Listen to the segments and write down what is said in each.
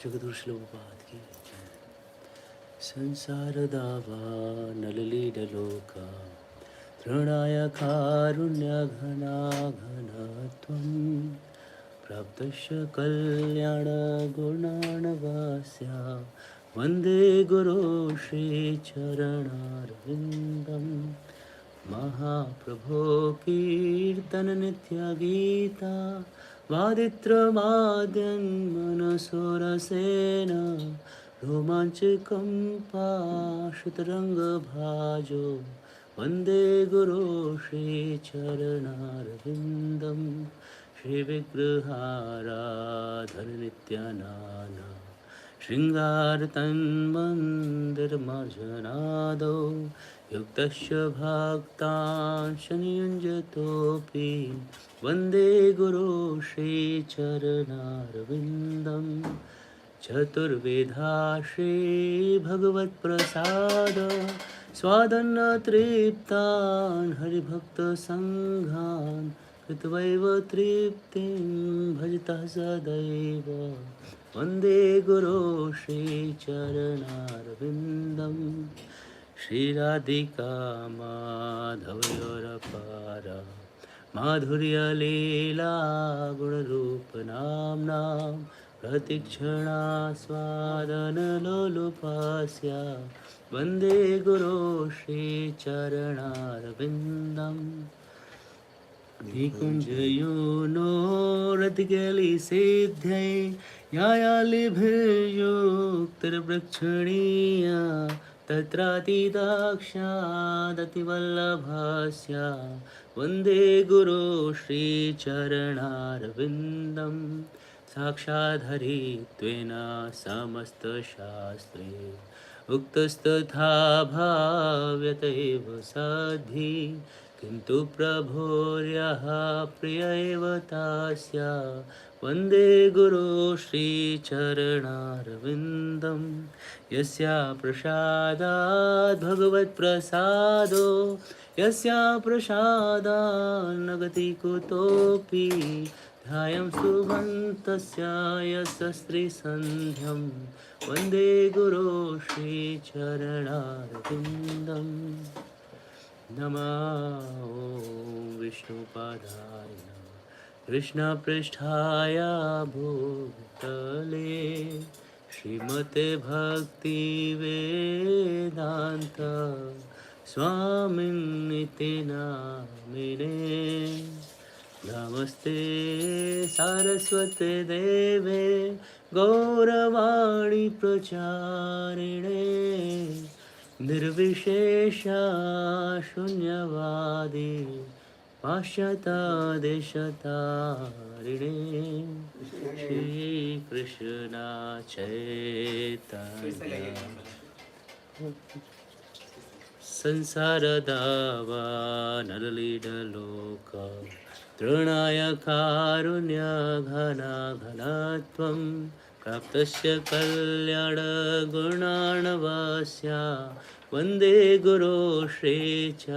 जगदुर श्लोकपाद की संसार दावा नललीडलोका तृणाय कारुण्य घना घनत्वं प्राप्तस्य कल्याण गुणाणवास्या वन्दे गुरो श्रीचरणारविन्दं महाप्रभो कीर्तन नित्य गीता वादित्रमाद्यन् मनसोरसेन रोमाञ्चकम्पाशुतरङ्गभाजो वन्दे गुरो श्रीचरणारविन्दं श्रीविग्रहाराधन नित्यानाना शृङ्गारतन्मन्दिरमार्जनादौ युक्तस्य भक्तान् शनियुञ्जतोऽपि वन्दे गुरो श्रीचरणारविन्दं चतुर्विधा श्रीभगवत्प्रसाद स्वादन्नतृप्तान् हरिभक्तसङ्घान् कृत्वैव तृप्तिं भजतः सदैव वन्दे गुरो श्रीचरणारविन्दं श्रीराधिका माधवयोरपारा माधुर्यलीला गुणरूपनाम्नां प्रतिक्षणा स्वादनलोलुपस्या वन्दे गुरो श्रीचरणारविन्दम् निकुञ्जयोनो रतिकलिसिद्ध्यै यायालिभिर्युक्तर्वृक्षणीया तत्रातिदाक्षादतिवल्लभस्य वन्दे गुरो श्रीचरणारविन्दं साक्षाद्धरित्वेन समस्तशास्त्रे उक्तस्तथा भाव्यत एव सद्धि किन्तु प्रभोर्यः प्रिय एव तस्य वन्दे गुरो श्रीचरणारविन्दं यस्या प्रसादात् भगवत्प्रसादो यस्या प्रसादात् न गति कुतोऽपि ध्यायं सुबन्तस्य यशस्त्रीसन्ध्यं वन्दे गुरो श्रीचरणारविन्दम् नमः ॐ विष्णुपादाय कृष्णपृष्ठाय भूतले श्रीमते भक्तिवेदान्त स्वामिन्निति नामिने नमस्ते सारस्वते देवे गौरवाणी प्रचारिणे निर्विशेषा शून्यवादी पाश्चात्यदेशतारिणे श्रीकृष्ण चैतन्य संसारदावानरलीडलोक तृणाय कारुण्यघनाघनत्वं प्राप्तस्य कल्याणगुणार्णवस्य वन्दे गुरो श्रीचरणारविन्दं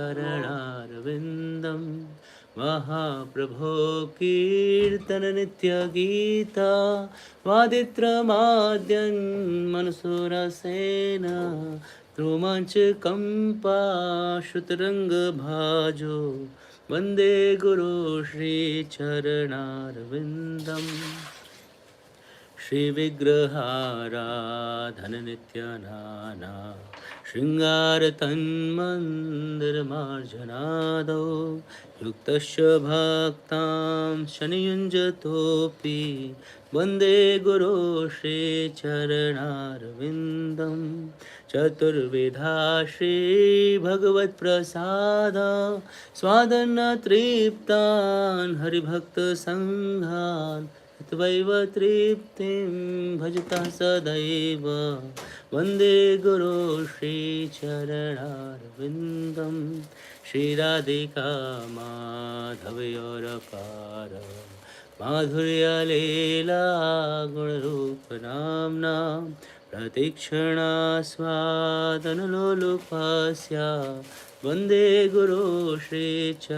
महाप्रभो कीर्तननित्यगीता वादित्रमाद्यन् मनसुरसेन रोमाञ्चकम्पा श्रुतरङ्गभाजो वन्दे गुरो श्रीचरणारविन्दम् श्रीविग्रहाराधननित्यनाना शृङ्गारतन्मन्दिरमार्जनादौ युक्तस्य भक्तां शनियुञ्जतोऽपि वन्दे गुरो श्रीचरणारविन्दं चतुर्विधा श्रीभगवत्प्रसादा स्वादन्नतृप्तान् हरिभक्तसङ्घान् त्वैव तृप्तिं भजतः सदैव वन्दे गुरो श्रीचरणारविन्दं श्रीराधिका माधवयोरपार माधुर्यलीला गुणरूपनाम्ना प्रतिक्षणास्वादनलोलुपस्य वन्दे गुरो श्रीचरणारविन्दम्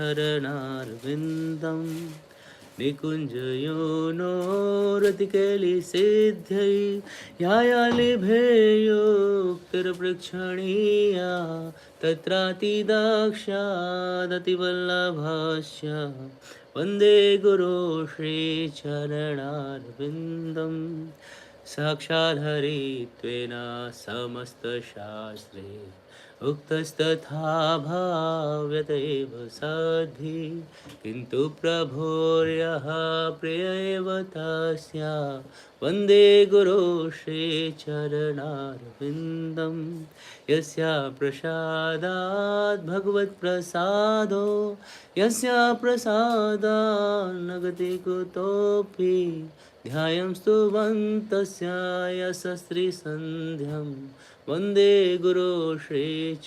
निकुञ्जयोनोरतिकैलिसिद्ध्यै यायालिभेयोक्तिर्पृक्षणीया तत्रातिदाक्षादतिवल्लभस्य वन्दे गुरो श्रीचरणारविन्दं साक्षाद्धरित्वेन समस्तशास्त्रे उक्तस्तथा भाव्यत एव सद्धि किन्तु प्रभोर्यः प्रिय एव तस्य वन्दे गुरो श्रीचरणारविन्दं यस्या प्रसादात् भगवत्प्रसादो यस्या प्रसादात् न गति कुतोऽपि ध्यायं स्तुवन्तस्य यशस्त्रीसन्ध्यं वन्दे गुरो श्रीचरणारविन्दम्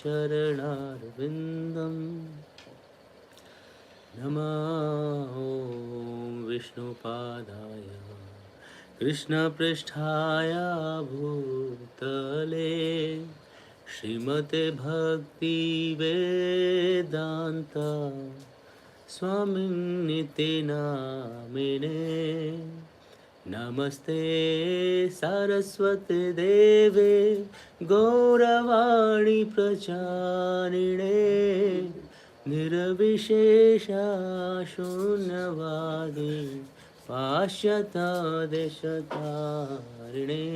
नमः ॐ विष्णुपादाय कृष्णपृष्ठाय भूतले श्रीमते भक्तिवेदान्त स्वामिन्निति नामिने नमस्ते सारस्वते देवे गौरवाणी प्रचारिणे निर्विशेषा शून्यवादी पाश्चात्यदेशतारिणे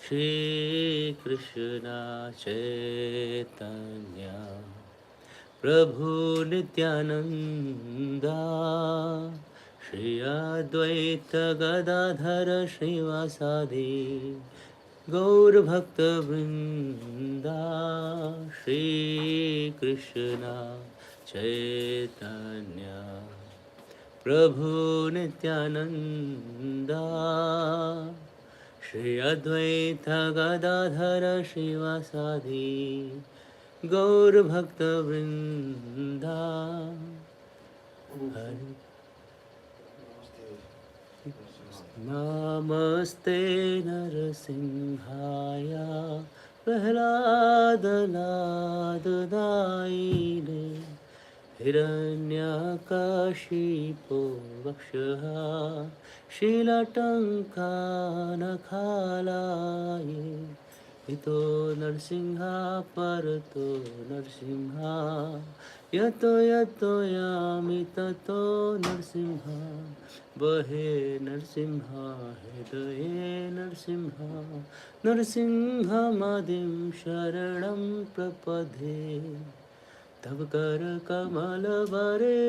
श्रीकृष्ण चैतन्य प्रभु नित्यानन्दा श्री अद्वैत गदाधर श्रीवासादि गौरभक्तवृन्दा श्रीकृष्ण चैतन्य प्रभु नित्यानन्दा श्री अद्वैत गदाधर शिवासादि गौरभक्तवृन्दा हरि नमस्ते नरसिंहाय प्रह्लादनाददायिने हिरण्यकशिपो वक्षः शीलटङ्कानखालाये इतो नरसिंहा परतो नरसिंहा यतो यतो यामि ततो नरसिंहा बहे नरसिंहा हृदये नरसिंहा नरसिंहमादिं शरणं प्रपद्ये तव कर कमल बरे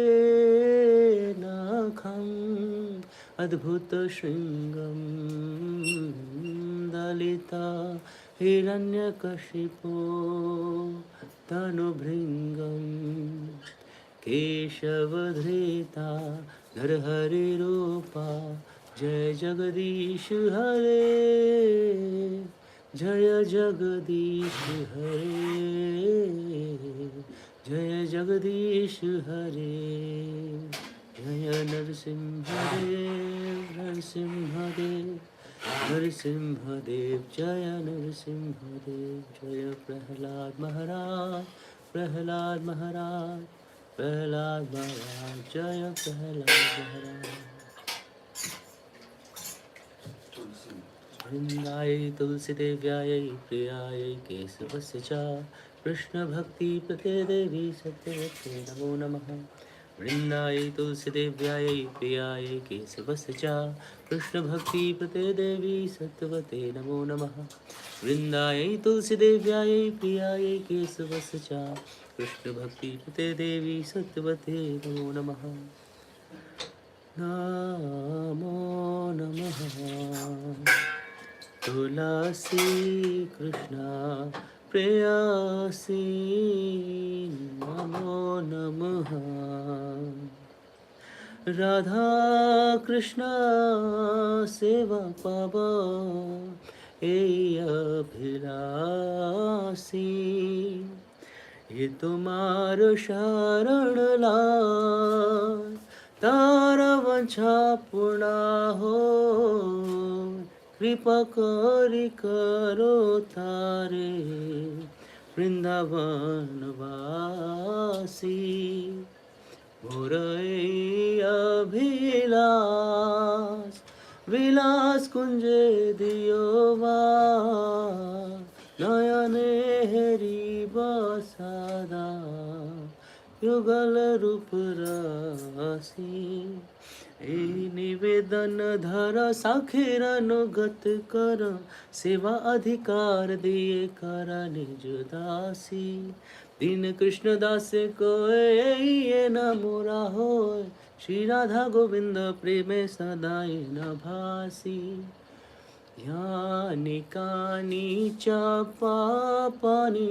नखम् अद्भुत शृंगं दलिता हिरण्यकशिपो तनुभृङ्गं केशवधृता नरहरिरूपा जय जगदीश हरे जय जगदीश हरे जय जगदीश हरे जय नरसिंहदेव नरसिंहदेव नरसिंहदेव जय नरसिंहदेव जय प्रहलाद महाराज प्रहलाद महाराज प्रहलाद महाराज जय प्रहलाद महाराज वृंदाय तुलसीदेव्याय प्रियाय केशवस्य च कृष्णभक्तिप्रदे देवी सत्यवते नमो नमः वृंदाय तुलसीदेव्याय प्रियाय केशवस्य च कृष्णभक्तिप्रदे देवी सत्यवते नमो नमः वृंदाय तुलसीदेव्याय प्रियाय केशवस्य च कृष्णभक्तिप्रदे देवी सत्यवते नमो नमः नमो नमः तुलसी कृष्ण प्रेयसी नमो नमः राधा कृष्ण सेवा पाव अभिलाषी ये तुम्हार शरण लाय तारा वंशा पूर्णा हो कृपा करी करो तारे वृंदावन वासी मोर अभिलाष विलास कुंजे दियो नयने हेरी बसादा युगल रूप राशि निवेदन धर साखिर अनुगत कर सेवा अधिकार दिए कर निज दासी दीन कृष्ण दास को ये न मोरा हो श्री राधा गोविंद प्रेमे सदाई न भासी यानि कानि च पापानि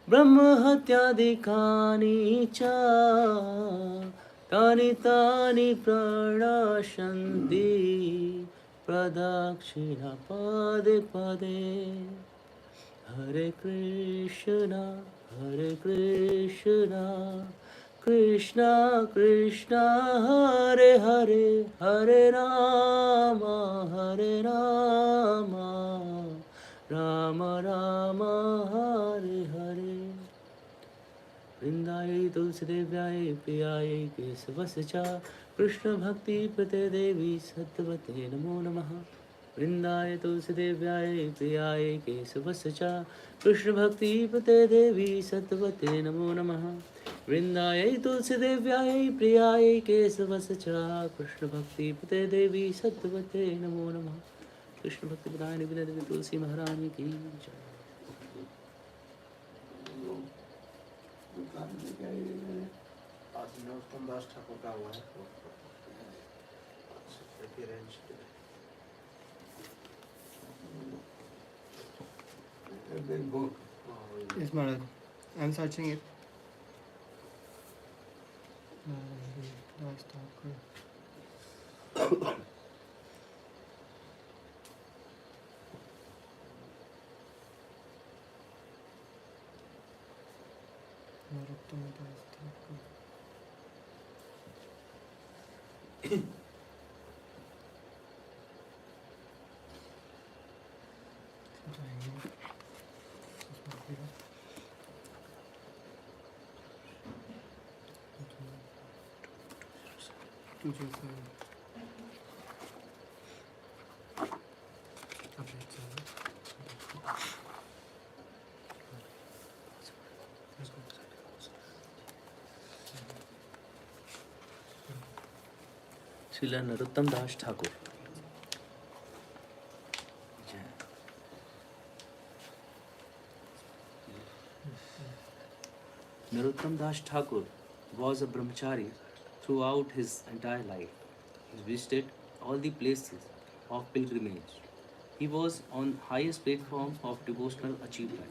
ब्रह्महत्यादिकानि च तानि तानि प्रणश्यन्ति प्रदक्षिणा पदे पदे हरे कृष्ण कृष्ण कृष्ण हरे हरे हरे राम राम राम हरे हरे वृंदाय तुलसीदेव्याय प्रियाय केशवस्य च कृष्ण भक्ति प्रते देवी सत्यवते नमो नमः वृंदाय तुलसीदेव्याय प्रियाय केशवस्य च कृष्ण भक्ति प्रते देवी सत्यवते नमो नमः वृंदाय तुलसीदेव्याय प्रियाय केशवस्य च कृष्ण भक्ति प्रते देवी सत्यवते नमो नमः कृष्ण भक्ति प्रदायिनी विनय देवी तुलसी महारानी की जय। नरोत्तम दास ठाकुर का हुआ है book. Yes, Maharaj. I'm searching it. Das Thakur. Narottam Das Thakur. Srila Narottam Das Thakur. Narottam Das Thakur was a brahmachari throughout his entire life. He visited all the places of pilgrimage. He was on highest platform of devotional achievement.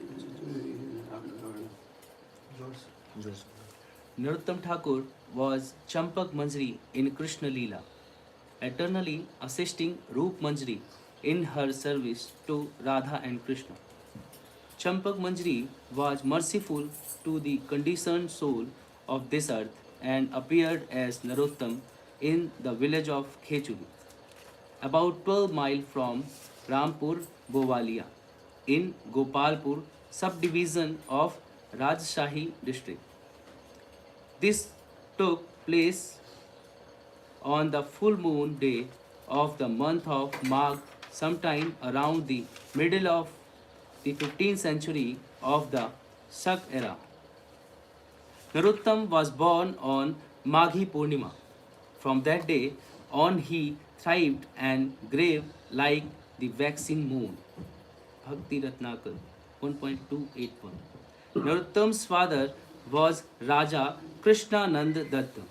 Narottam Thakur was Champak Manjari in Krishna Leela, eternally assisting Roop Manjari in her service to Radha and Krishna. Champak Manjari was merciful to the conditioned soul of this earth and appeared as Narottam in the village of Khechuri, about 12 miles from Rampur Bowalia, in Gopalpur subdivision of Rajshahi district. This took place on the full moon day of the month of Magh, sometime around the middle of the 15th century of the Shak era. Narottam was born on Maghi Purnima. From that day on, he thrived and grew like the waxing moon. Bhakti Ratnakar 1.281. Narottam's father was Raja Krishnanand Datta,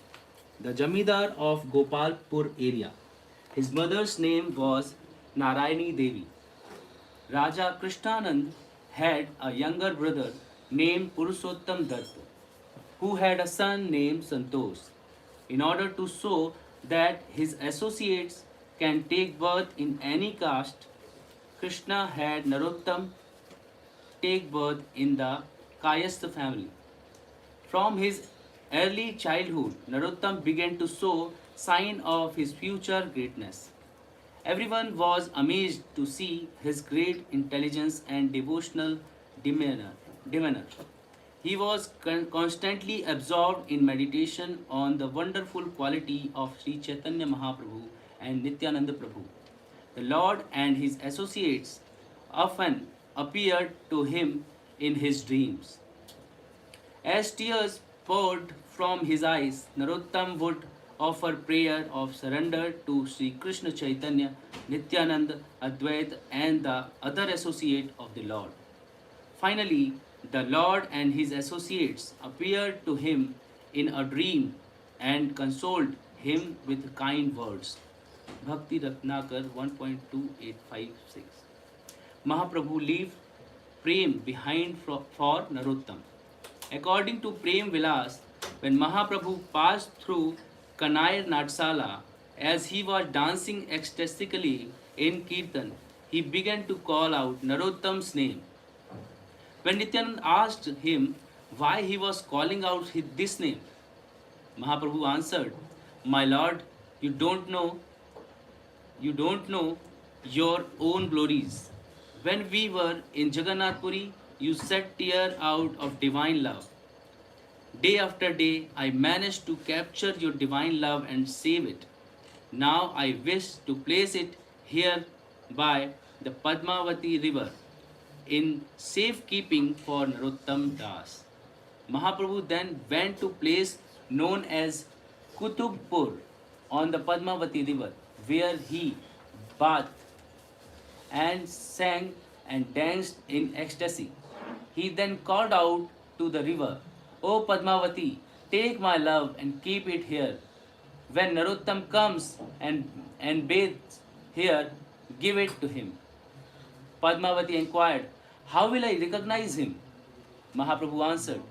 the Jamidar of Gopalpur area. His mother's name was Narayani Devi. Raja Krishnanand had a younger brother named Purushottam Datta, who had a son named Santosh. In order to show that his associates can take birth in any caste, Krishna had Narottam take birth in the Kayastha family. From his early childhood, Narottam began to show sign of his future greatness. Everyone was amazed to see his great intelligence and devotional demeanor. He was constantly absorbed in meditation on the wonderful quality of Sri Chaitanya Mahaprabhu and Nityananda Prabhu. The Lord and his associates often appeared to him in his dreams. As tears poured from his eyes, Narottam would offer prayer of surrender to Sri Krishna Chaitanya, Nityananda, Advaita, and the other associate of the Lord. Finally, the Lord and his associates appeared to him in a dream and consoled him with kind words. Bhakti Ratnakar 1.2856. Mahaprabhu left Prem behind for Narottam. According to Prem Vilas, when Mahaprabhu passed through Kanair Natsala, as he was dancing ecstatically in Kirtan, he began to call out Narottam's name. When Nityanand asked him why he was calling out this name, Mahaprabhu answered, "My Lord, you don't know your own glories. When we were in Jagannath Puri, you shed tears out of divine love. Day after day, I managed to capture your divine love and save it. Now I wish to place it here by the Padmavati river in safekeeping for Narottam Das." Mahaprabhu then went to place known as Kutubpur on the Padmavati river, where he bathed and sang and danced in ecstasy. He then called out to the river, "O Padmavati, take my love and keep it here. When Narottam comes and bathes here, give it to him." Padmavati inquired, How will I recognize him? Mahaprabhu answered,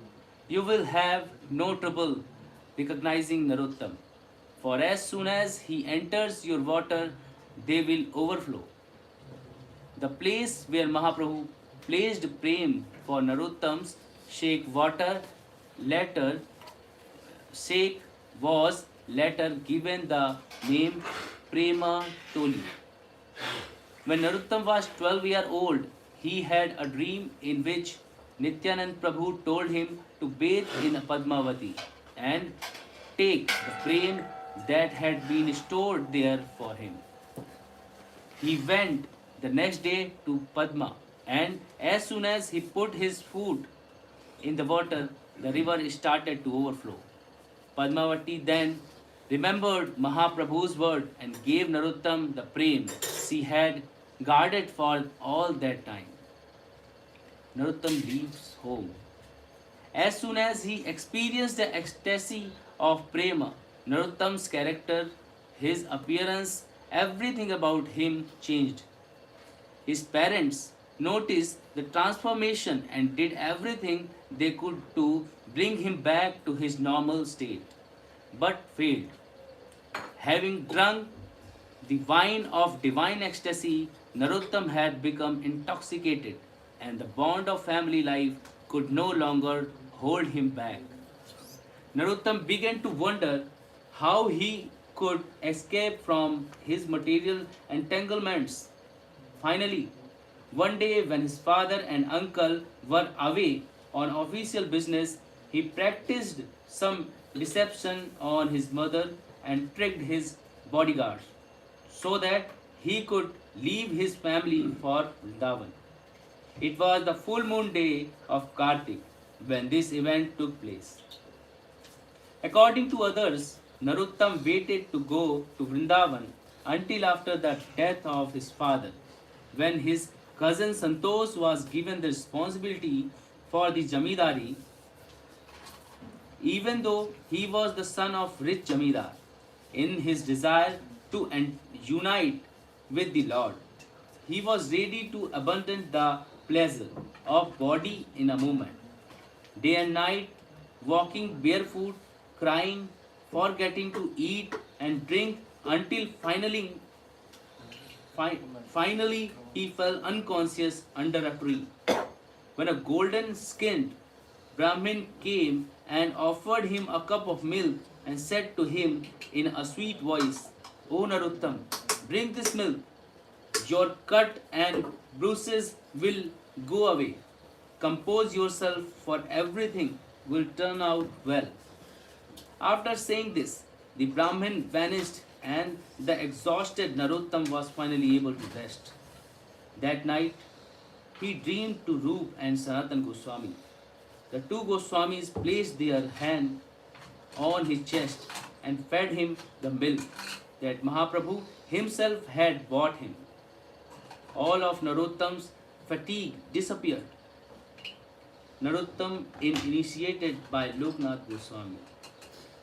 you will have no trouble recognizing Narottam, for as soon as he enters your water, they will overflow. The place where Mahaprabhu placed Prem for Narottam's Sheikh water later Sheikh was later given the name Prema Toli. When Narottam was 12 years old, he had a dream in which Nityanand Prabhu told him to bathe in Padmavati and take the prem that had been stored there for him. He went the next day to Padma, and as soon as he put his foot in the water, the river started to overflow. Padmavati then remembered Mahaprabhu's word and gave Narottam the prem she had guarded for all that time. Narottam leaves home. As soon as he experienced the ecstasy of prema, Narottam's character, his appearance, everything about him changed. His parents noticed the transformation and did everything they could to bring him back to his normal state, but failed. Having drunk the wine of divine ecstasy, Narottam had become intoxicated, and the bond of family life could no longer hold him back. Narottam began to wonder how he could escape from his material entanglements. Finally, one day when his father and uncle were away on official business, he practiced some deception on his mother and tricked his bodyguards so that he could leave his family for Vrindavan. It was the full moon day of Kartik when this event took place. According to others, Narottam waited to go to Vrindavan until after the death of his father, when his cousin Santosh was given the responsibility for the Jamidari, even though he was the son of rich Jamidar. In his desire to unite with the Lord, he was ready to abandon the pleasure of body in a moment. Day and night, walking barefoot, crying, forgetting to eat and drink until finally he fell unconscious under a tree. When a golden skinned Brahmin came and offered him a cup of milk and said to him in a sweet voice, O Narottam, bring this milk. Your cut and bruises will go away. Compose yourself, for everything will turn out well. After saying this, the Brahmin vanished and the exhausted Narottam was finally able to rest. That night, he dreamed to Roop and Sanatan Goswami. The two Goswamis placed their hand on his chest and fed him the milk that Mahaprabhu himself had bought him. All of Narottam's fatigue disappeared. Narottam initiated by Loknath Goswami.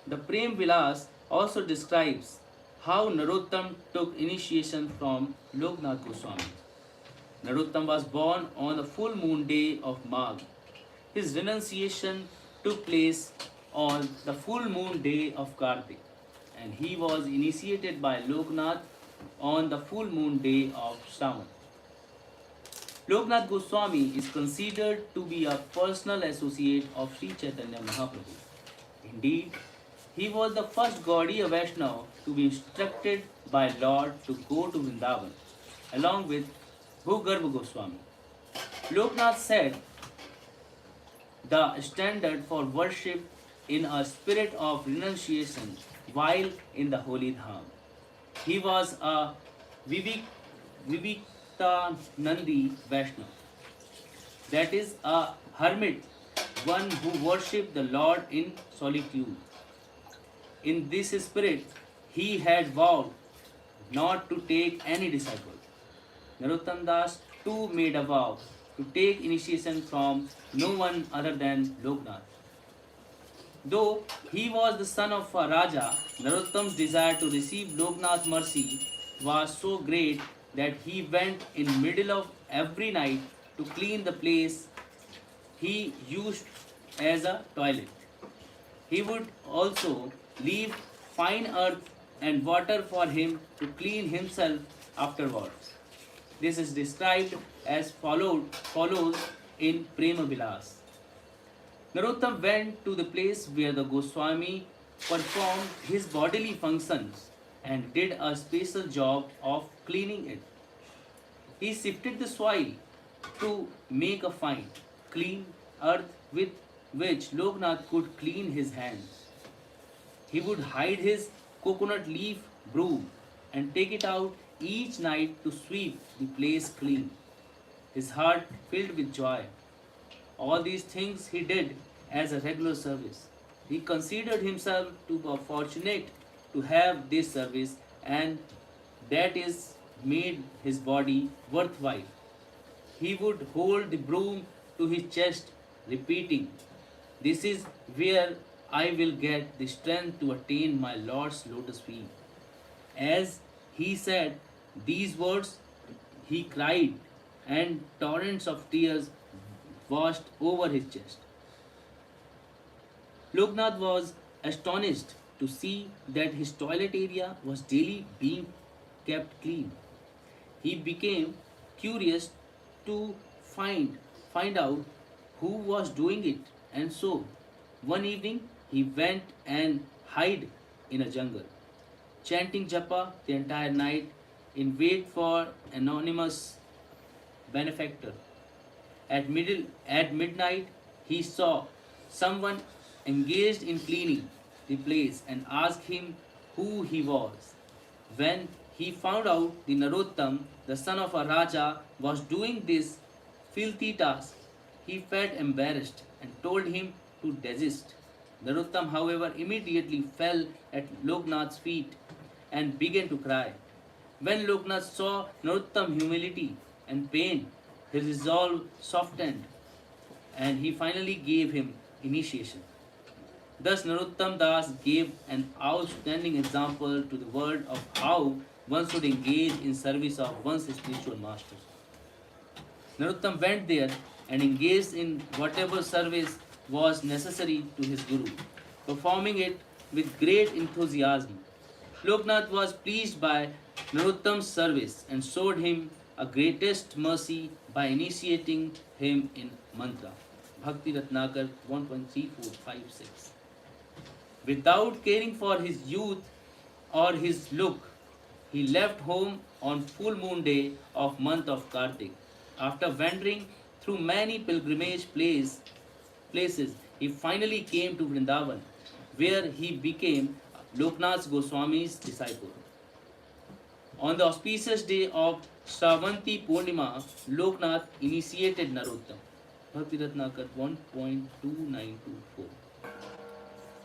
The Prem Vilas also describes how Narottam took initiation from Loknath Goswami. Narottam was born on the full moon day of Magh. His renunciation took place on the full moon day of Kartik, and he was initiated by Loknath on the full moon day of Shravan. Loknath Goswami is considered to be a personal associate of Sri Chaitanya Mahaprabhu. Indeed, he was the first Gaudiya Vaishnava to be instructed by Lord to go to Vrindavan, along with Bhugarbha Goswami. Loknath said the standard for worship in a spirit of renunciation while in the holy dham. He was a Viviktanandi Vaishnava, that is, a hermit, one who worshipped the Lord in solitude. In this spirit, he had vowed not to take any disciple. Narottam Das too made a vow to take initiation from no one other than Loknath. Though he was the son of a Raja, Narottam's desire to receive Loknath's mercy was so great that he went in middle of every night to clean the place he used as a toilet. He would also leave fine earth and water for him to clean himself afterwards. This is described as follows in Prema Vilas. Narottam went to the place where the Goswami performed his bodily functions and did a special job of cleaning it. He sifted the soil to make a fine, clean earth with which Loknath could clean his hands. He would hide his coconut leaf broom and take it out each night to sweep the place clean, his heart filled with joy. All these things he did as a regular service. He considered himself to be fortunate to have this service, and that is made his body worthwhile. He would hold the broom to his chest, repeating, "This is where I will get the strength to attain my Lord's lotus feet." As he said these words, he cried, and torrents of tears washed over his chest. Loknath was astonished to see that his toilet area was daily being kept clean. He became curious to find out who was doing it, and so one evening he went and hid in a jungle, chanting japa the entire night in wait for anonymous benefactor. At midnight, he saw someone engaged in cleaning the place and asked him who he was. When he found out the Narottam, the son of a Raja, was doing this filthy task, he felt embarrassed and told him to desist. Narottam, however, immediately fell at Loknath's feet and began to cry. When Loknath saw Narottam's humility and pain, his resolve softened, and he finally gave him initiation. Thus, Narottam Das gave an outstanding example to the world of how one should engage in service of one's spiritual master. Narottam went there and engaged in whatever service was necessary to his Guru, performing it with great enthusiasm. Loknath was pleased by Narottam's service and showed him a greatest mercy by initiating him in mantra. Bhakti Ratnakar 1.3456. Without caring for his youth or his look, he left home on full moon day of month of Kartik. After wandering through many places, he finally came to Vrindavan, where he became Loknath Goswami's disciple. On the auspicious day of Shravanti Purnima, Loknath initiated Narottam. Bhakti Ratnakar 1.2924.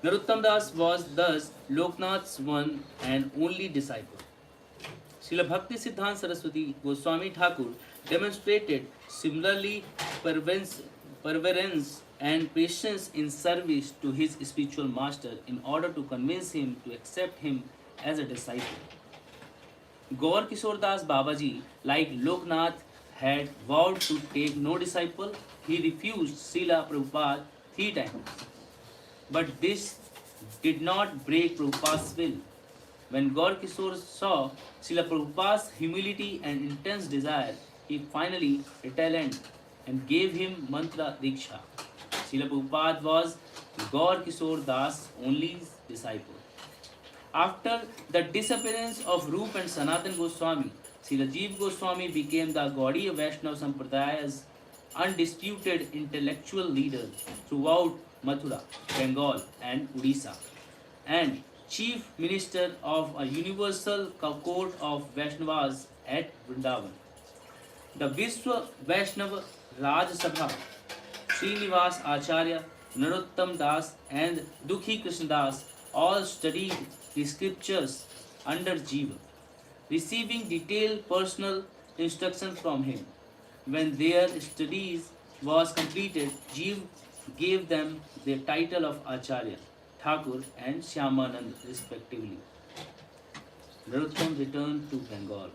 Narottam Das was thus Loknath's one and only disciple. Srila Bhakti Siddhanta Saraswati Goswami Thakur demonstrated similarly perseverance and patience in service to his spiritual master in order to convince him to accept him as a disciple. Gaur Kishore Das Babaji, like Loknath, had vowed to take no disciple. He refused Srila Prabhupada 3 times. But this did not break Prabhupada's will. When Gaur Kishore saw Srila Prabhupada's humility and intense desire, he finally relented and gave him mantra diksha. Srila Prabhupada was Gaur Kishore Das' only disciple. After the disappearance of Rup and Sanatan Goswami, Srila Jeev Goswami became the Gaudiya Vaishnava Sampradaya's undisputed intellectual leader throughout Mathura, Bengal and Odisha, and chief minister of a universal court of Vaishnavas at Vrindavan. The Vishwa Vaishnava Raj Sabha, Srinivas Acharya, Narottam Das and Dukhi Krishna Das all studied the scriptures under Jiva, receiving detailed personal instruction from him. When their studies was completed, Jiva gave them the title of Acharya, Thakur and Shyamanand respectively. Narottam returned to Bengal.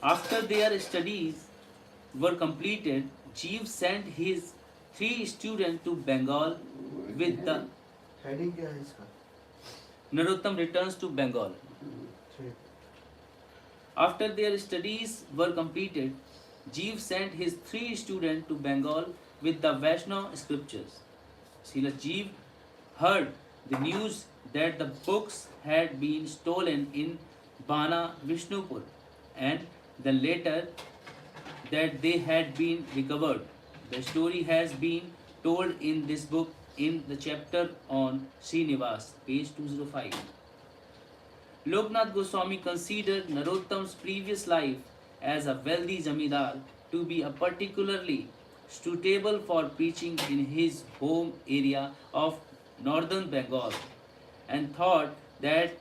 After their studies were completed, Jeev sent his 3 students to Bengal with the heading क्या है इसका? Narottam returns to Bengal. ठीक. After their studies were completed, Jeev sent his 3 students to Bengal with the Vaishnava scriptures. Srila Jeev heard the news that the books had been stolen in Bana Vishnupur and then later that they had been recovered. The story has been told in this book in the chapter on Srinivas, page 205. Loknath Goswami considered Narottam's previous life as a wealthy zamindar to be a particularly suitable for preaching in his home area of northern Bengal and thought that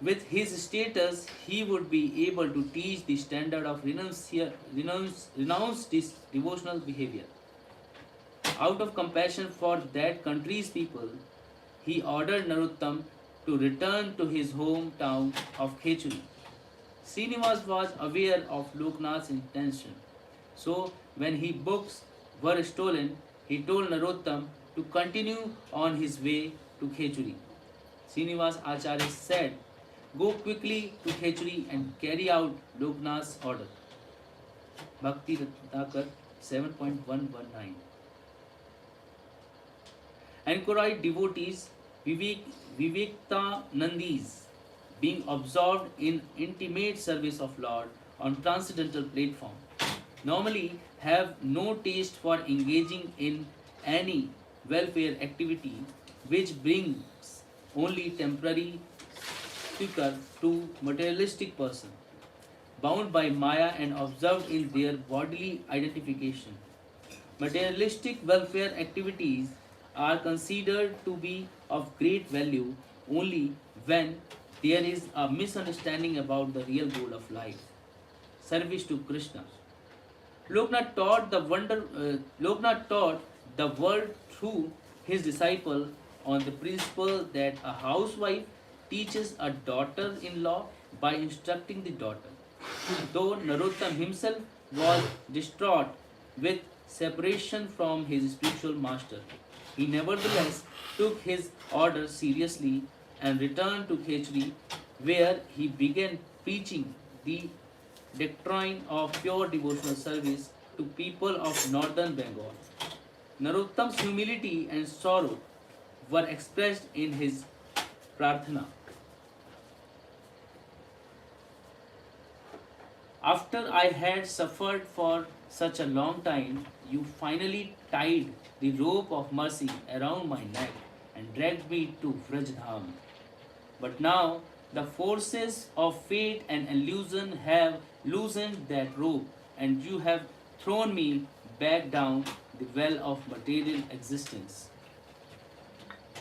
with his status he would be able to teach the standard of renounced devotional behavior. Out of compassion for that country's people, he ordered Narottam to return to his hometown of Khechuri. Srinivas was aware of Loknath's intention, so when his books were stolen, he told Narottam to continue on his way to Khechuri. Srinivas Acharya said, "Go quickly to Khechuri and carry out Loknath's order." Bhakti Ratnakar 7.119. Anchorite devotees Vivekanandis being observed in intimate service of Lord on transcendental platform normally have no taste for engaging in any welfare activity which brings only temporary succor to materialistic person bound by Maya and observed in their bodily identification. Materialistic welfare activities are considered to be of great value only when there is a misunderstanding about the real goal of life, service to Krishna. Loknath taught the world through his disciple on the principle that a housewife teaches a daughter-in-law by instructing the daughter. Though Narottam himself was distraught with separation from his spiritual master, he nevertheless took his order seriously and returned to Khechri, where he began preaching the doctrine of pure devotional service to people of northern Bengal. Narottam's humility and sorrow were expressed in his prarthana. After I had suffered for such a long time, you finally tied the rope of mercy around my neck and dragged me to Vrajdham. But now the forces of fate and illusion have loosened that rope, and you have thrown me back down the well of material existence.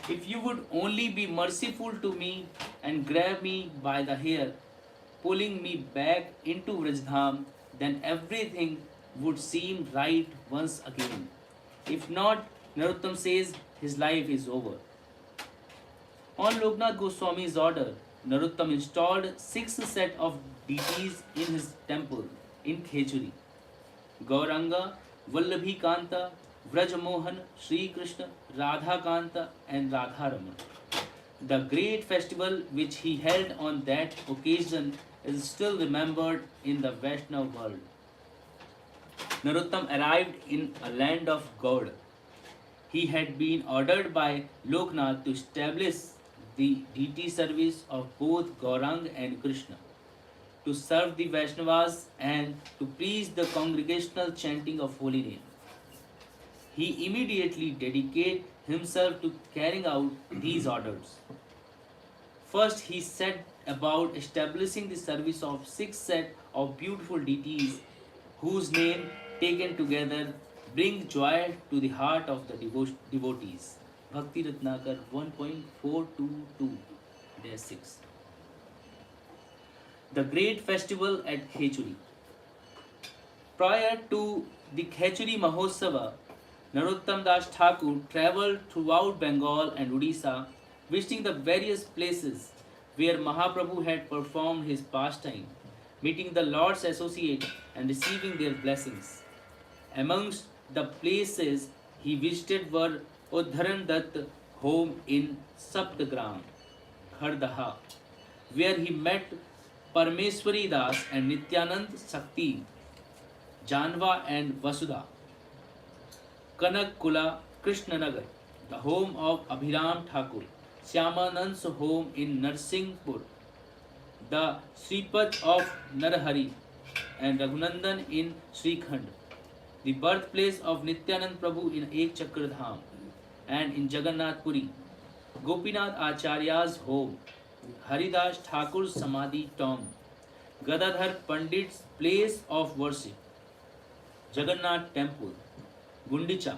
If you would only be merciful to me and grab me by the hair, pulling me back into Vrajdham, then everything would seem right once again. If not, Narottam says his life is over. On Loknath Goswami's order, Narottam installed 6 sets of deities in his temple in Khechuri: Gauranga, Vallabhi Kanta, Vrajmohan, Sri Krishna, Radha Kanta, and Radharaman. The great festival which he held on that occasion is still remembered in the Vaishnava world. Narottam arrived in a land of God. He had been ordered by Loknath to establish the deity service of both Gaurang and Krishna, to serve the Vaishnavas and to preach the congregational chanting of holy name. He immediately dedicated himself to carrying out these orders. First, he set about establishing the service of 6 sets of beautiful deities whose name taken together bring joy to the heart of the devotees. Bhakti Ratnakar 1.4226. The great festival at Khechuri. Prior to the Khechuri Mahotsava, Narottam Das Thakur travelled throughout Bengal and Odisha, visiting the various places where Mahaprabhu had performed his pastime, meeting the Lord's associates and receiving their blessings. Amongst the places he visited were Uddharan Dutt home in Saptagram, Khardaha, where he met Parmeswari Das and Nityanand Sakti, Janva and Vasudha, Kanakula Krishnanagar, the home of Abhiram Thakur, Shyamanand's home in Narsinghpur, the Sripad of Narhari, and Raghunandan in Srikhand, the birthplace of Nityanand Prabhu in Ek Chakra Dham, and in Jagannath Puri, Gopinath Acharya's home, Haridas Thakur's Samadhi tomb, Gadadhar Pandit's place of worship, Jagannath Temple, Gundicha,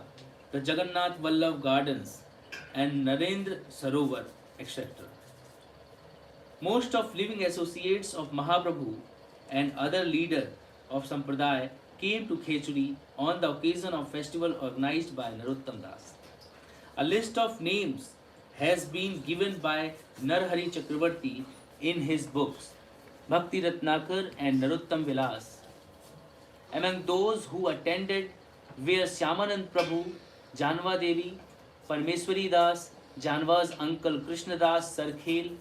the Jagannath Vallabh Gardens, and Narendra Sarovar, etc. Most of living associates of Mahaprabhu and other leaders of Sampradaya came to Khechuri on the occasion of festival organized by Narottam Das. A list of names has been given by Narhari Chakravarti in his books Bhakti Ratnakar and Narottam Vilas. Among those who attended were Shyamanand Prabhu, Janva Devi, Parmeswari Das, Janva's uncle Krishna Das Sarkhel,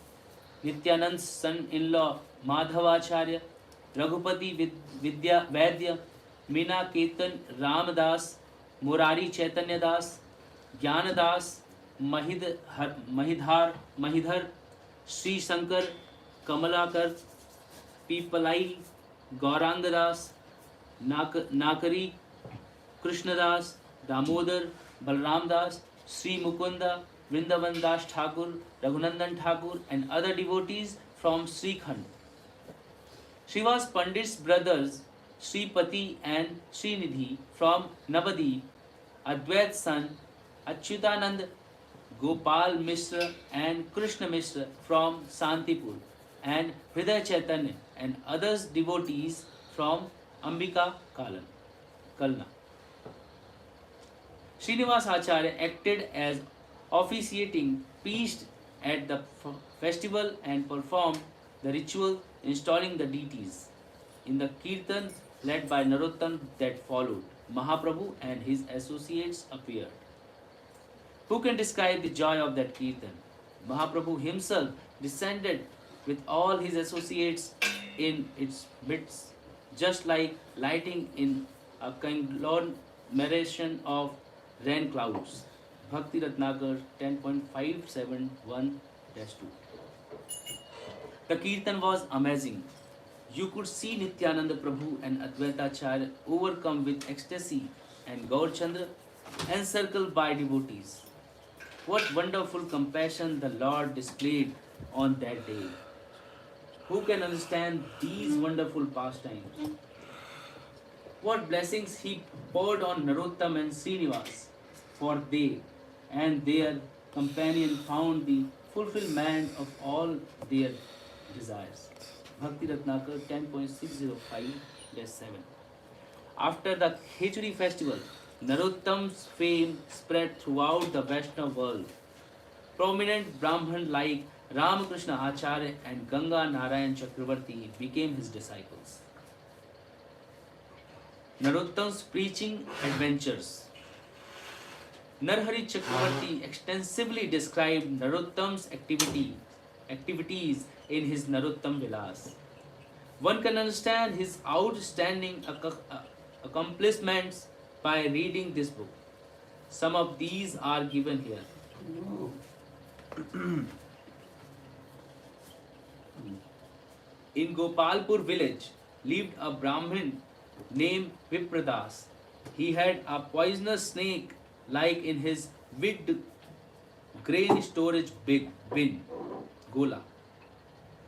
Nityanand's son-in-law Madhavacharya, Raghupati Vaidya, Meena Ketan Ramdas, Murari Chaitanya Das, Jnana Das, Mahidhar, Sri Shankar, Kamalakar, Pipalai, Gauranga Das, Nakari, Krishnadas, Damodar, Balram Das, Sri Mukunda, Vrindavan Das Thakur, Raghunandan Thakur, and other devotees from Srikhand. Srivas Pandit's brothers Sripati and Srinidhi from Navadip, Advait's son Achyutanand, Gopal Mishra and Krishna Mishra from Santipur, and Hriday Chaitanya and others devotees from Ambika Kalna. Srinivas Acharya acted as officiating priest at the festival and performed the ritual installing the deities. In the kirtan led by Narottam that followed, Mahaprabhu and his associates appeared. Who can describe the joy of that kirtan? Mahaprabhu himself descended with all his associates in its midst, just like lighting in a conglomeration of rain clouds. Bhakti Ratnakar 10.571-2. The kirtan was amazing. You could see Nityananda Prabhu and Advaita Acharya overcome with ecstasy and Gaurchandra encircled by devotees. What wonderful compassion the Lord displayed on that day. Who can understand these wonderful pastimes? What blessings he poured on Narottam and Srinivas, for they and their companion found the fulfillment of all their desires. Bhakti Ratnakar 10.605-7. After the Khechuri festival, Narottam's fame spread throughout the Vaishnava world. Prominent Brahman like Ramakrishna Acharya and Ganga Narayan Chakravarti became his disciples. Narottam's preaching adventures. Narhari Chakravarti extensively described Narottam's activities in his Narottam Vilas. One can understand his outstanding accomplishments by reading this book. Some of these are given here. In Gopalpur village lived a Brahmin named Vipradas. He had a poisonous snake like in his wigged grain storage bin, Gola.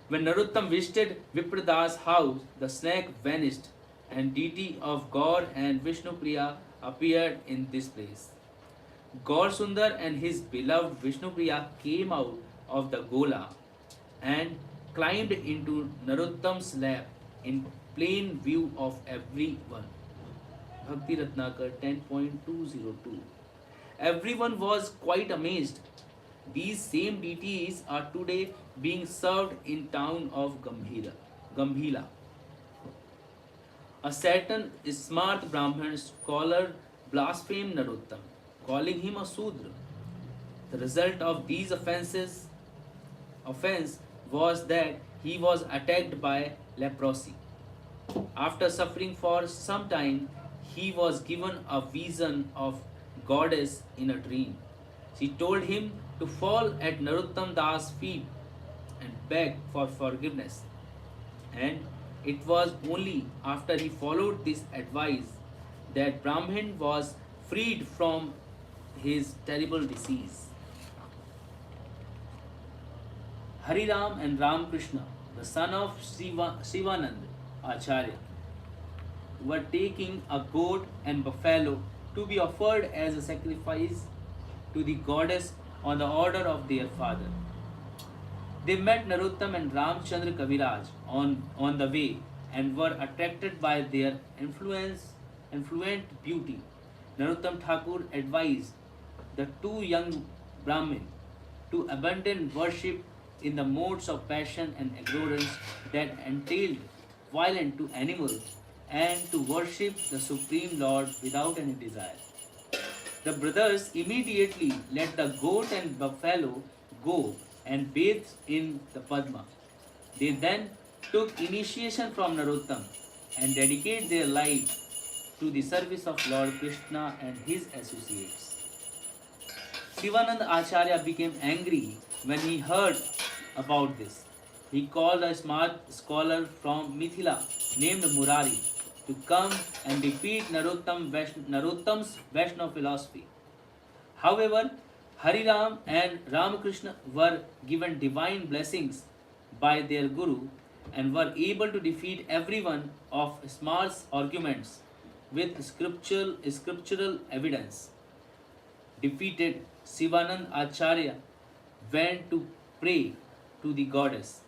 When Narottam visited Vipradas' house, the snake vanished and deity of Gaur and Vishnupriya appeared in this place. Gaur Sundar and his beloved Vishnupriya came out of the Gola and climbed into Narottam's lap in plain view of everyone. Bhakti Ratnakar 10.202. Everyone was quite amazed. These same deities are today being served in town of Gambhila. a certain smart Brahmin scholar blasphemed Narottam, calling him a Sudra. The result of these offense was that he was attacked by leprosy. After suffering for some time, he was given a vision of goddess in a dream. She told him to fall at Narottam Das' feet and beg for forgiveness. And it was only after he followed this advice that Brahmin was freed from his terrible disease. Hariram and Ramakrishna, the son of Shivanand Acharya, were taking a goat and buffalo to be offered as a sacrifice to the goddess on the order of their father. They met Narottam and Ramchandra Kaviraj on the way and were attracted by their influent beauty. Narottam Thakur advised the two young Brahmin to abandon worship in the modes of passion and ignorance that entailed violence to animals and to worship the Supreme Lord without any desire. The brothers immediately let the goat and buffalo go and bathed in the Padma. They then took initiation from Narottam and dedicated their lives to the service of Lord Krishna and his associates. Sivanand Acharya became angry when he heard about this. He called a smart scholar from Mithila named Murari to come and defeat Narottam's Vaishnava philosophy. However, Hariram and Ramakrishna were given divine blessings by their Guru and were able to defeat every one of Smart's arguments with scriptural evidence. Defeated, Sivanand Acharya went to pray to the goddess.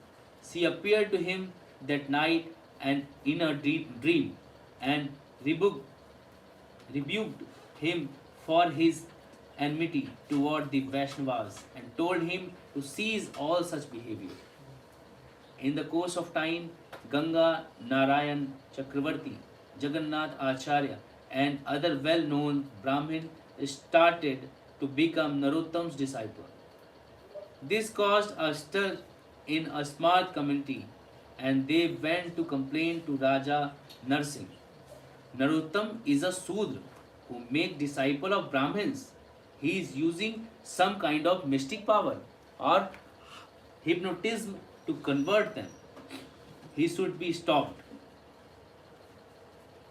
She appeared to him that night and in a dream and rebuked him for his enmity toward the Vaishnavas and told him to cease all such behavior. In the course of time, Ganga Narayan Chakravarti, Jagannath Acharya, and other well known Brahmin started to become Narottam's disciple. This caused a stir in a smart community and they went to complain to Raja Narsingh. Narottam is a Sudra who make disciple of Brahmins. He is using some kind of mystic power or hypnotism to convert them. He should be stopped.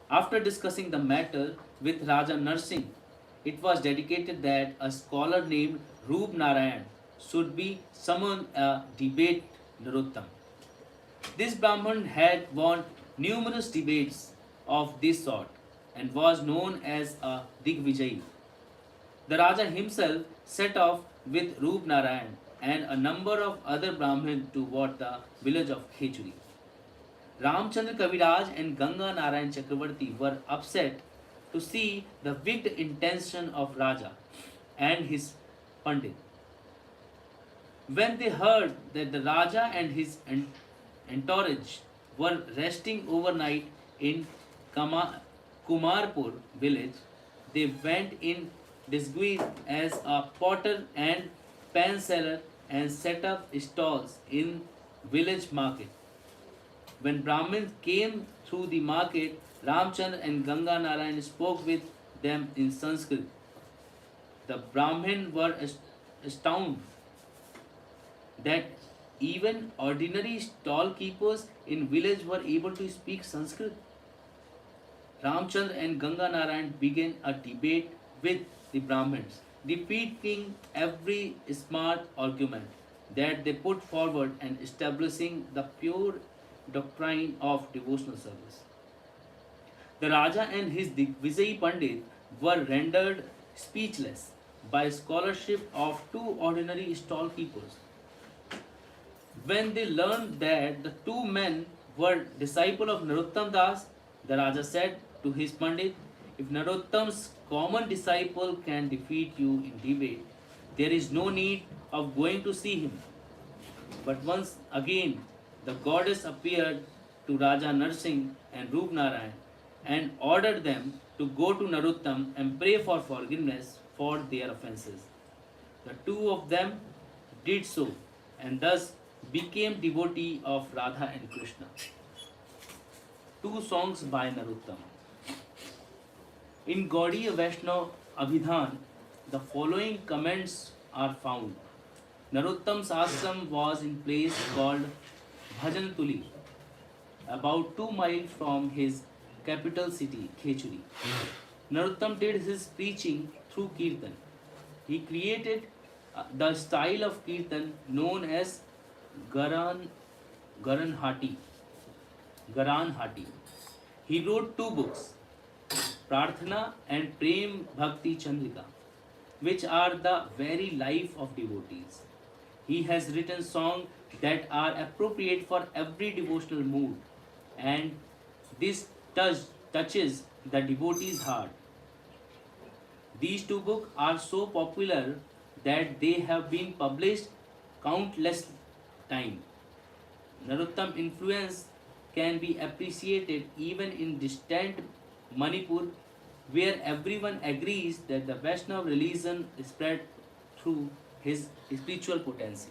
After discussing the matter with Raja Narsingh, it was dedicated that a scholar named Roop Narayan should be summoned a debate Narottam. This Brahman had won numerous debates of this sort and was known as a Digvijayi. The Raja himself set off with Roop Narayan and a number of other Brahmins toward the village of Khechuri. Ramchandra Kaviraj and Ganga Narayan Chakravarti were upset to see the wicked intention of Raja and his Pandit. When they heard that the Raja and his entourage were resting overnight in Kumarpur village, they went in disguise as a potter and pan seller and set up stalls in village market. When Brahmins came through the market, Ramchandra and Ganga Narayan spoke with them in Sanskrit. The Brahmins were astounded that even ordinary stall keepers in village were able to speak Sanskrit. Ramchandra and Ganga Narayan began a debate with the Brahmins, defeating every smart argument that they put forward and establishing the pure doctrine of devotional service. The Raja and his Vijay Pandit were rendered speechless by scholarship of two ordinary stall keepers. When they learned that the two men were disciples of Narottam Das, the Raja said to his Pandit, if Narottam's common disciple can defeat you in debate, there is no need of going to see him. But once again, the goddess appeared to Raja Narsingh and Roop Narayan and ordered them to go to Narottam and pray for forgiveness for their offenses. The two of them did so and thus became devotee of Radha and Krishna. Two songs by Narottam. In Gaudiya Vaishnava Abhidhan, the following comments are found. Narottam's ashram was in place called Bhajan Tuli, about 2 miles from his capital city, Khechuri. Narottam did his preaching through Kirtan. He created the style of Kirtan known as Garan, Garanhati. Garanhati. He wrote 2 books, Prarthana and Prem Bhakti Chandrika, which are the very life of devotees. He has written songs that are appropriate for every devotional mood, and this touches the devotee's heart. These 2 books are so popular that they have been published countless times. Narottam influence can be appreciated even in distant Manipur, where everyone agrees that the Vaishnava religion spread through his spiritual potency.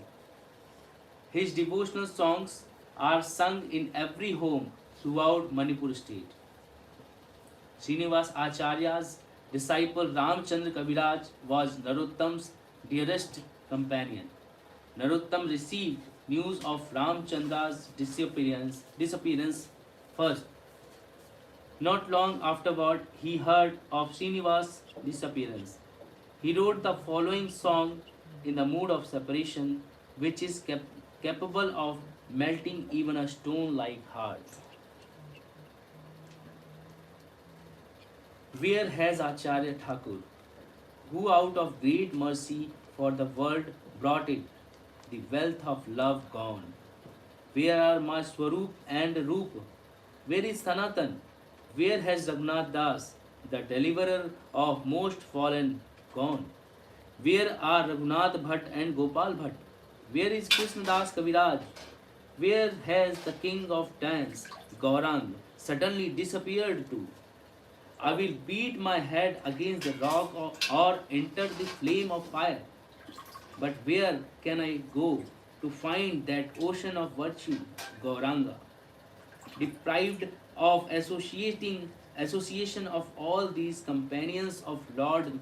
His devotional songs are sung in every home throughout Manipur state. Srinivas Acharya's disciple Ramchandra Kaviraj was Narottam's dearest companion. Narottam received news of Ramchandra's disappearance first. Not long afterward, he heard of Srinivas' disappearance. He wrote the following song in the mood of separation, which is capable of melting even a stone like heart. Where has Acharya Thakur, who out of great mercy for the world brought it, the wealth of love gone? Where are my Swarup and Roop? Where is Sanatan? Where has Raghunath Das, the deliverer of most fallen, gone? Where are Raghunath Bhatt and Gopal Bhatt? Where is Krishnadas Kaviraj? Where has the king of dance, Gaurang, suddenly disappeared too? I will beat my head against the rock or enter the flame of fire. But where can I go to find that ocean of virtue, Gauranga? Deprived of association of all these companions of Lord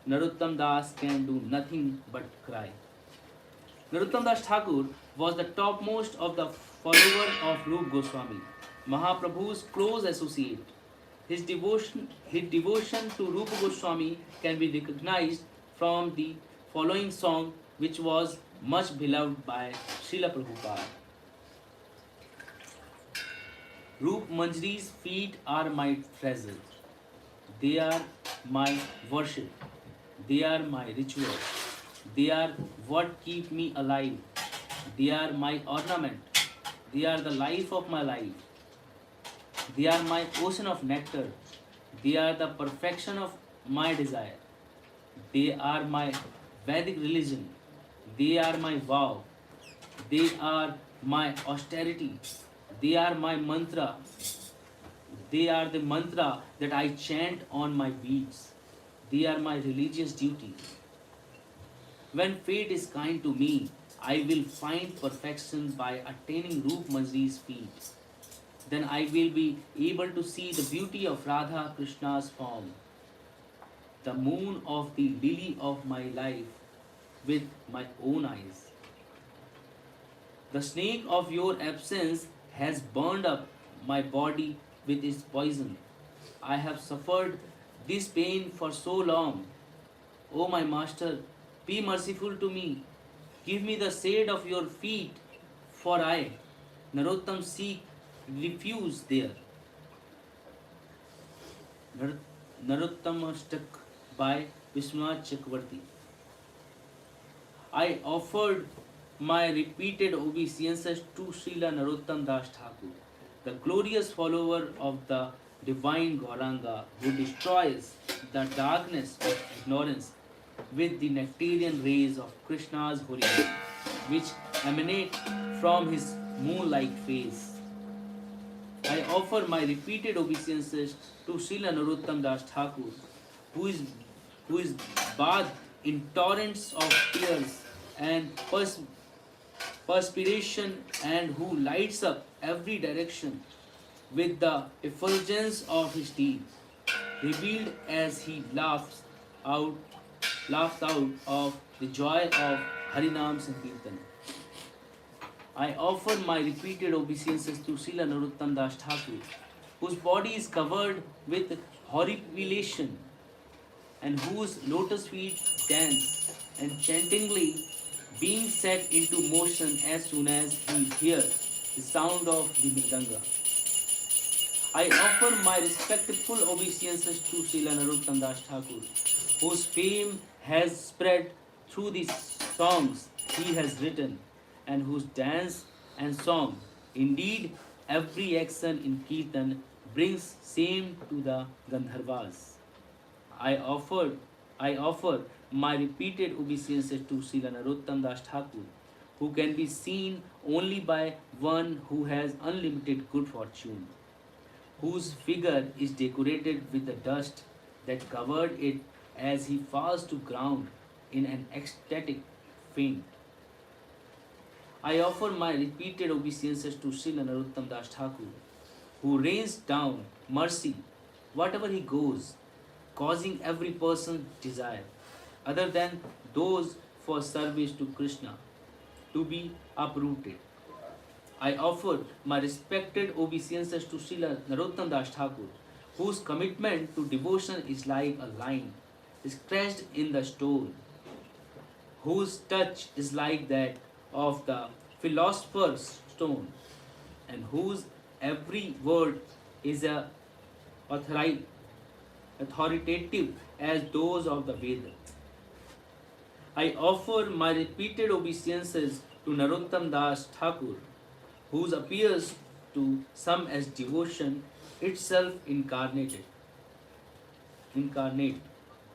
Narottam Das can do nothing but cry. Narottam Das Thakur was the topmost of the followers of Rup Goswami, Mahaprabhu's close associate. His devotion to Rupa Goswami can be recognized from the following song, which was much beloved by Srila Prabhupada. Rup Manjri's feet are my treasure. They are my worship. They are my ritual. They are what keep me alive. They are my ornament. They are the life of my life. They are my ocean of nectar. They are the perfection of my desire. They are my Vedic religion. They are my vow. They are my austerity. They are my mantra. They are the mantra that I chant on my beats. They are my religious duty. When fate is kind to me, I will find perfection by attaining Rup Manjri's feet. Then I will be able to see the beauty of Radha Krishna's form, the moon of the lily of my life with my own eyes. The snake of your absence has burned up my body with its poison. I have suffered this pain for so long. O my master, be merciful to me. Give me the shade of your feet, for I, Narottam, seek refuge there. Narottam Stuck by Vishwanath Chakravarti. I offered my repeated obeisances to Srila Narottam Das Thakur, the glorious follower of the divine Gauranga, who destroys the darkness of ignorance with the nectarian rays of Krishna's holy name, which emanate from his moon-like face. I offer my repeated obeisances to Srila Narottam Das Thakur, who is who is bathed in torrents of tears and perspiration, and who lights up every direction with the effulgence of his deeds, revealed as he out, laughs out of the joy of Harinam Sankirtan. I offer my repeated obeisances to Srila Narottam Das Thakur, whose body is covered with horripilation and whose lotus feet dance and chantingly being set into motion as soon as he hears the sound of the mridanga. I offer my respectful obeisances to Srila Narottam Das Thakur, whose fame has spread through the songs he has written, and whose dance and song, indeed every action in Kirtan, brings shame to the Gandharvas. I offer my repeated obeisances to Srila Narottam Das Thakur, who can be seen only by one who has unlimited good fortune, whose figure is decorated with the dust that covered it as he falls to ground in an ecstatic faint. I offer my repeated obeisances to Srila Narottam Das Thakur, who rains down mercy whatever he goes, causing every person's desire, other than those for service to Krishna, to be uprooted. I offer my respected obeisances to Srila Narottam Das Thakur, whose commitment to devotion is like a line scratched in the stone, whose touch is like that of the philosopher's stone, and whose every word is authoritative as those of the Vedas. I offer my repeated obeisances to Narottam Das Thakur, whose appears to some as devotion itself incarnate,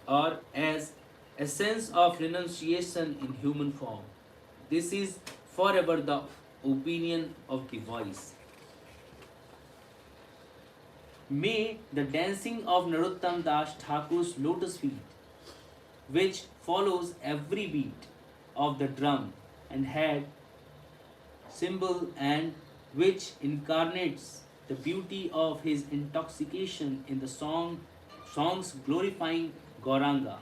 or as essence of renunciation in human form. This is forever the opinion of the voice. May the dancing of Narottam Das Thakur's lotus feet, which follows every beat of the drum and head cymbal, and which incarnates the beauty of his intoxication in the songs glorifying Gauranga,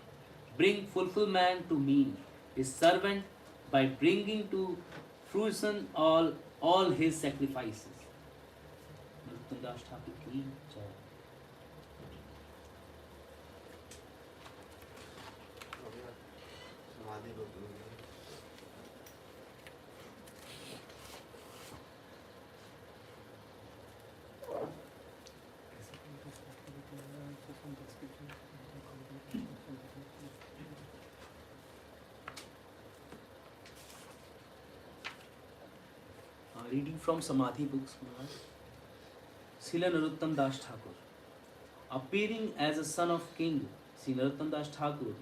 bring fulfillment to me, his servant, by bringing to fruition all his sacrifices. Narottam Das Thakur ki jai. समाधि को दूर Reading from Samadhi books, Srila Narottam Das Thakur. Appearing as a son of king, Sri Narottam Das Thakur,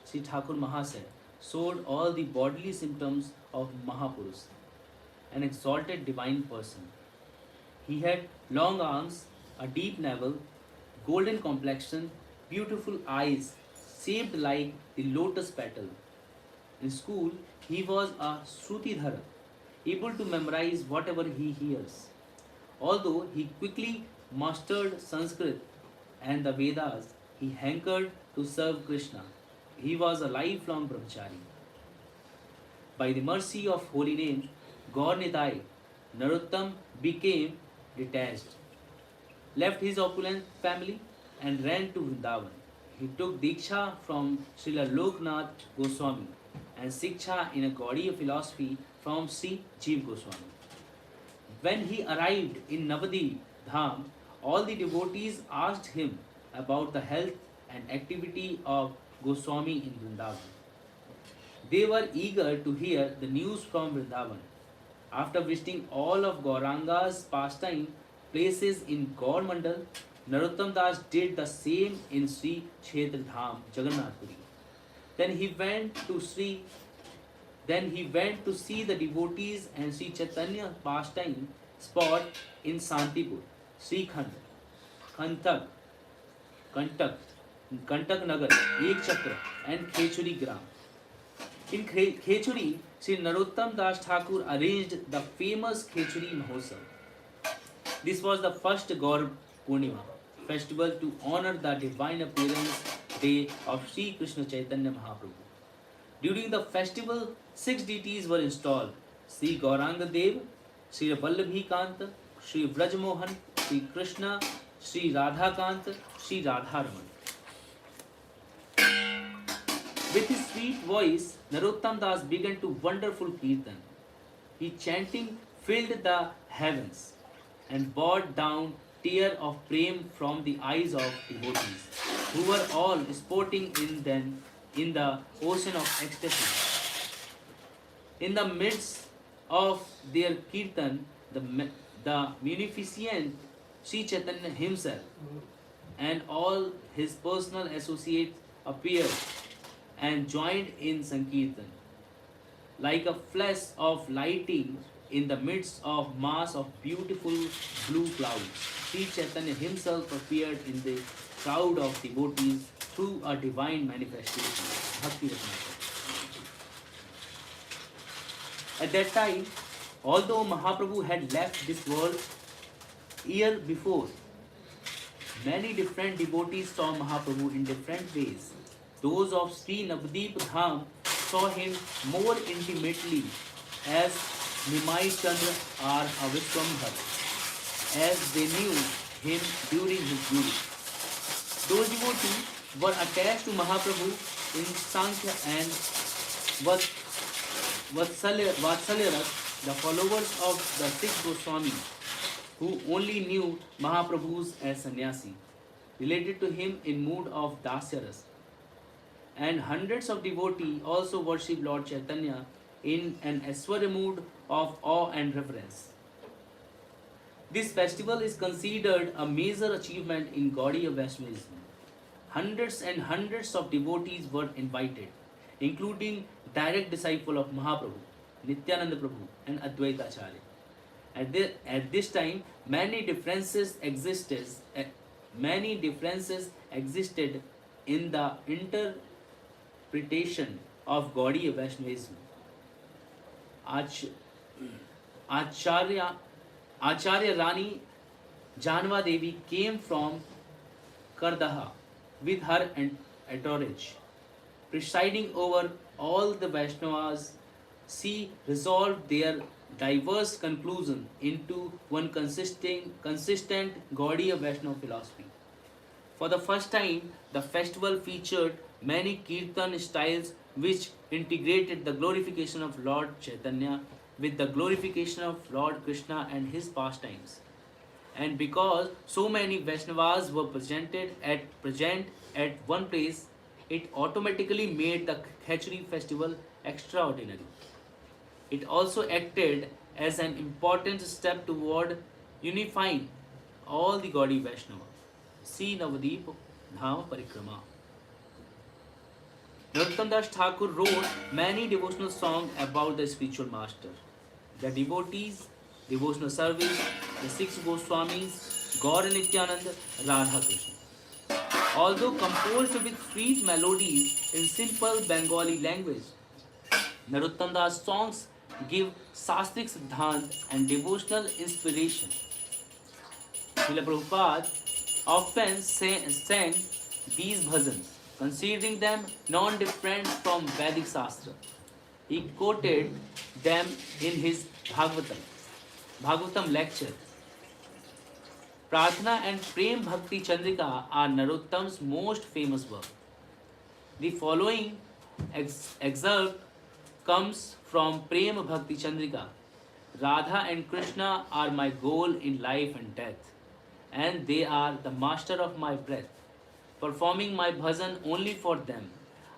Sri Thakur Mahasaya, showed all the bodily symptoms of Mahapurus, an exalted divine person. He had long arms, a deep navel, golden complexion, beautiful eyes, shaped like the lotus petal. In school, he was a Shrutidhara, able to memorize whatever he hears. Although he quickly mastered Sanskrit and the Vedas, he hankered to serve Krishna. He was a lifelong brahmachari. By the mercy of holy name, Gaur Nitai, Narottam became detached, left his opulent family and ran to Vrindavan. He took Diksha from Srila Loknath Goswami and Siksha in a Gaudiya philosophy from Sri Jeev Goswami. When he arrived in Navadip Dham, all the devotees asked him about the health and activity of Goswami in Vrindavan. They were eager to hear the news from Vrindavan. After visiting all of Gauranga's pastime places in Gaur Mandal, Narottam Das did the same in Sri Kshetra Dham, Jagannath Puri. Then he went to see the devotees and Sri Chaitanya pastime spot in Santipur. Shrikhand, कंटक, कंटक, कंटक नगर, एक चक्र, and Khechuri gram. In Khechuri, Sri Narottam Das Thakur arranged the famous Khechuri Mahotsav. This was the first Gaur Purnima festival to honor the divine appearance day of Sri Krishna Chaitanya Mahaprabhu. During the festival, 6 deities were installed: Sri Gauranga Dev, Sri Vallabhi Kant, Sri Vrajmohan, Sri Krishna, Sri Radha Kant, Sri Radharaman. With his sweet voice, Narottam Das began to wonderful kirtan. His chanting filled the heavens and brought down tears of prem from the eyes of devotees, who were all sporting in the ocean of ecstasy. In the midst of their kirtan, the munificent Sri Chaitanya himself and all his personal associates appeared and joined in Sankirtan. Like a flash of lighting in the midst of mass of beautiful blue clouds, Sri Chaitanya himself appeared in the crowd of devotees through a divine manifestation. Bhakti Ratnakar. At that time, although Mahaprabhu had left this world year before, many different devotees saw Mahaprabhu in different ways. Those of Sri Navdeep Dham saw him more intimately as Nimai Chandra or Avishwambhar, as they knew him during his youth. Those devotees were attached to Mahaprabhu in Sankhya and Vatsalyaras, the followers of the six Goswamis, who only knew Mahaprabhu as sannyasi, related to him in mood of Dasyaras. And hundreds of devotees also worship Lord Chaitanya in an Aswara mood of awe and reverence. This festival is considered a major achievement in Gaudiya Vaishnavism. Hundreds and hundreds of devotees were invited, including direct disciples of Mahaprabhu, Nityananda Prabhu, and Advaita Acharya. At this time, many differences existed in the interpretation of Gaudiya Vaishnavism. Acharya Rani Janva Devi came from Kardaha with her entourage. Presiding over all the Vaishnavas, she resolved their diverse conclusions into one consistent Gaudiya Vaishnava philosophy. For the first time, the festival featured many kirtan styles which integrated the glorification of Lord Chaitanya with the glorification of Lord Krishna and his pastimes. And because so many Vaishnavas were present at one place, it automatically made the Khechuri festival extraordinary. It also acted as an important step toward unifying all the Gaudiya Vaishnava. See Navadip Dham Parikrama. Narottam Das Thakur wrote many devotional songs about the spiritual master, the devotees, devotional service, the six Goswamis, Gaur Nityananda, Radha Krishna. Although composed with sweet melodies in simple Bengali language, Narottam Das songs give Sastric Siddhant and devotional inspiration. Srila Prabhupada often sang these bhajans, considering them non-different from Vedic Shastra. He quoted them in his Bhagavatam lecture. Prarthana and Prem Bhakti Chandrika are Narottam's most famous work. The following excerpt comes from Prem Bhakti Chandrika. Radha and Krishna are my goal in life and death, and they are the master of my breath. Performing my bhajan only for them,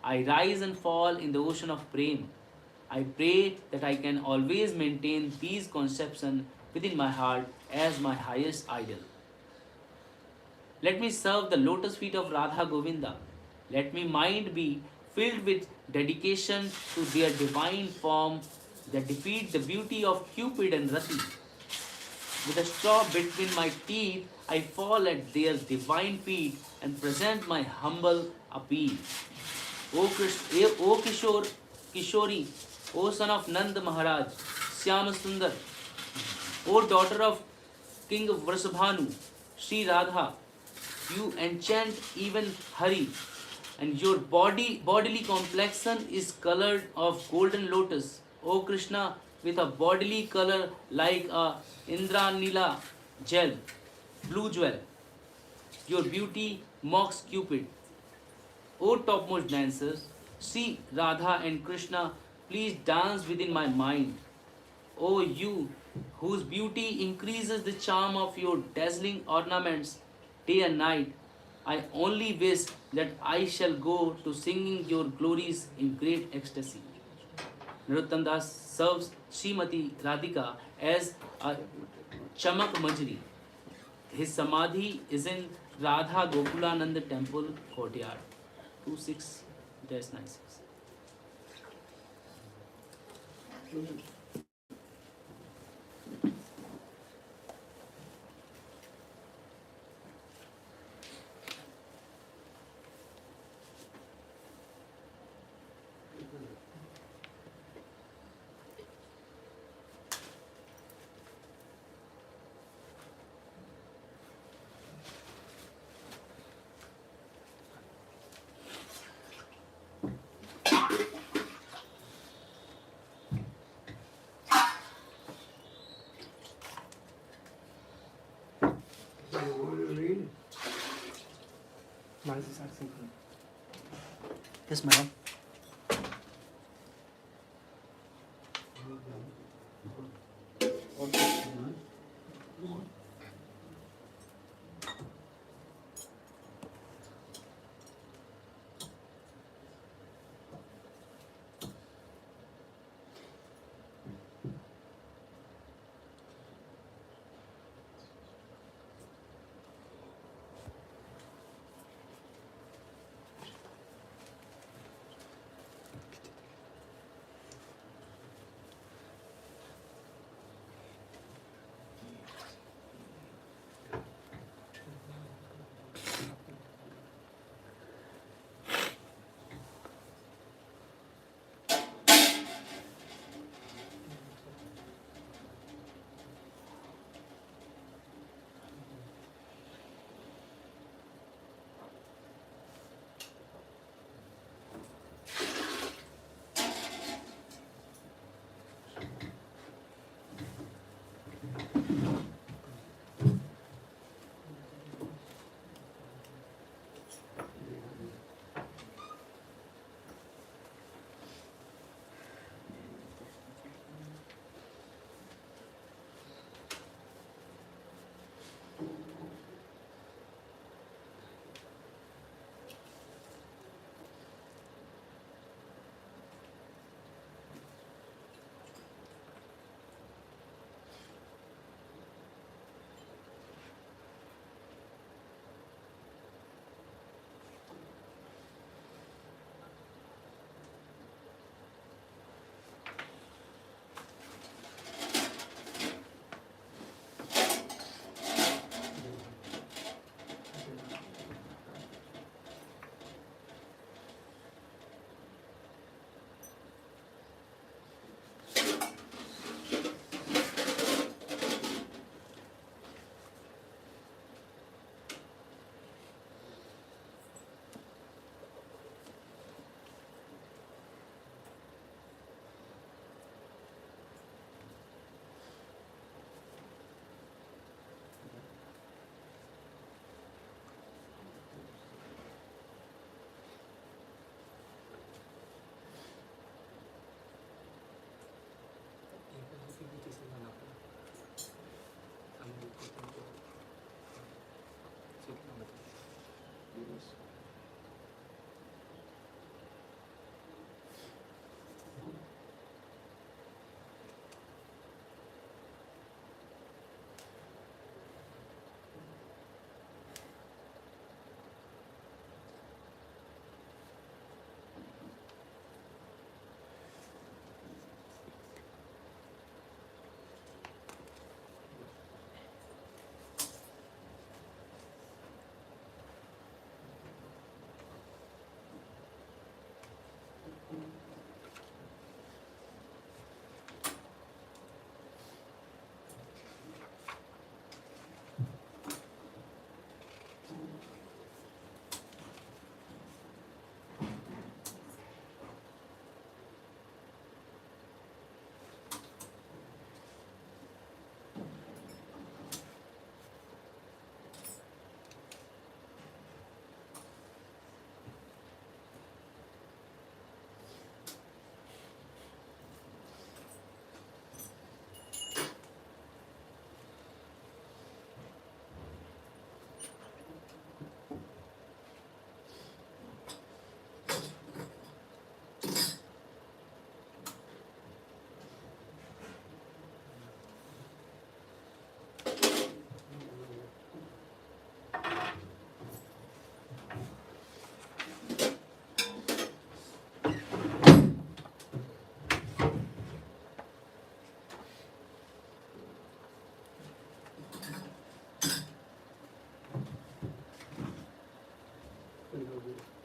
I rise and fall in the ocean of Prem. I pray that I can always maintain these conceptions within my heart as my highest idol. Let me serve the lotus feet of Radha Govinda. Let my mind be filled with dedication to their divine form that defeat the beauty of Cupid and Rati. With a straw between my teeth, I fall at their divine feet and present my humble appeal. O Kishore, Kishori, O son of Nand Maharaj, Syama Sundar, O daughter of King Vrasabhanu, Sri Radha, you enchant even Hari, and your bodily complexion is colored of golden lotus. O Krishna, with a bodily color like a Indranila gel, blue jewel, your beauty mocks Cupid. O topmost dancers, see Radha and Krishna, please dance within my mind. O you, whose beauty increases the charm of your dazzling ornaments day and night, I only wish that I shall go to singing your glories in great ecstasy. Narottam Das serves Srimati Radhika as a Chamak Manjari. His Samadhi is in Radha Gokulananda Temple courtyard. 26-96. What do you read? Why is this accent? Yes, madam. Very good.